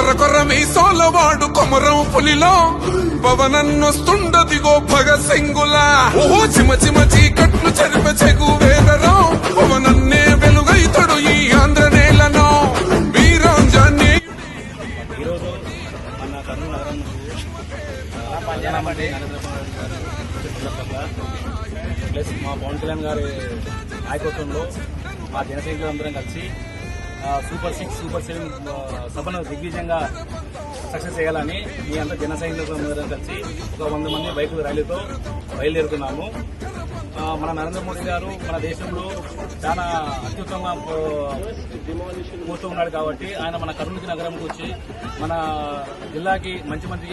కొర్ర కొర్ర మీ సోలవాడు కొమరం పులిలో పవనన్నొస్తుండదిగో భగత్ సింగులా ఓహో చిమ చిమ చీకట్లు చెరిప చెగు వేదరో పవనన్నే వెలుగైతడు ఈ ఆంధ్ర నేలను వీరాంజాన్ని. ఈరోజు మన కర్నూలు నగరం ప్లస్ మా పవన్ కళ్యాణ్ గారి నాయకత్వంలో మా జన సైనికులందరం కలిసి సూపర్ 6, సూపర్ 7 సభను దిగ్విజయంగా సక్సెస్ చేయాలని మీ అంతా జన సైనికులందరం కలిసి ఒక 100 మంది బైక్ ర్యాలీతో బయలుదేరుతున్నాము. మన నరేంద్ర మోడీ గారు మన దేశంలో చాలా అత్యుత్తమంగా పోతూ ఉన్నాడు కాబట్టి ఆయన మన కర్నూలు నగరంకి వచ్చి మన జిల్లాకి మంచి మంచి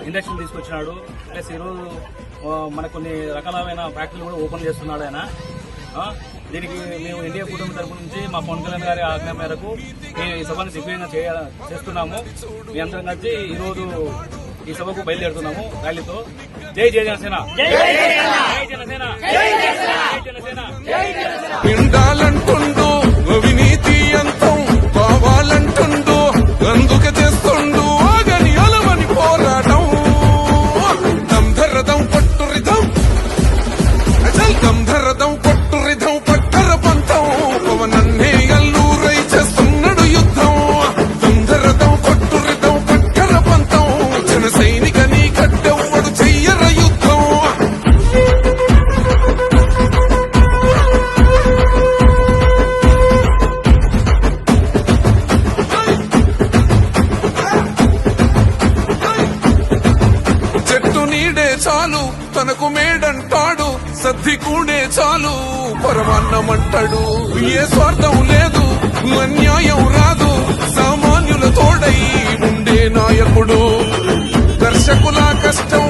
ఇండస్ట్రీలు తీసుకొచ్చినాడు. ప్లస్ ఈరోజు మన కొన్ని రకాలైన ఫ్యాక్టరీలు కూడా ఓపెన్ చేస్తున్నాడు ఆయన. దీనికి మేము ఇండియా కూటమి తరపు నుంచి మా పవన్ కళ్యాణ్ గారి ఆజ్ఞ మేరకు మేము ఈ సభను దిగ్విజయంగా చేస్తున్నాము. మీ అందరం కలిసి ఈరోజు ఈ సభకు బయలుదేరుతున్నాము ర్యాలీతో. జై జై జనసేన, జై జనసేన, జై జనసేన. పిండాలంటుండు అవినీతి అంతం కావాలంటుండు అందుకే చేస్తుండు ఆగని అలవని పోరాటం. దంధరదం పట్టురిదం అజల్ దంధరదం పట్టురిదం పట్టర పంతం పవనన్నే అల్లూరై చేస్తున్నాడు యుద్ధం. దంధరదం పట్టురిదం పట్టర పంతం జన సైనిక నీ కట్టెవ్వడు చెయ్యర యుద్ధం. చెట్టు నీడే చాలు తనకు మేడంటాడు సద్ది కూడే చాలు పరమాన్నమంటాడు. ఏ స్వార్థం లేదు అన్యాయం రాదు సామాన్యుల తోడై ఉండే నాయకుడు. దర్శకుల కష్టం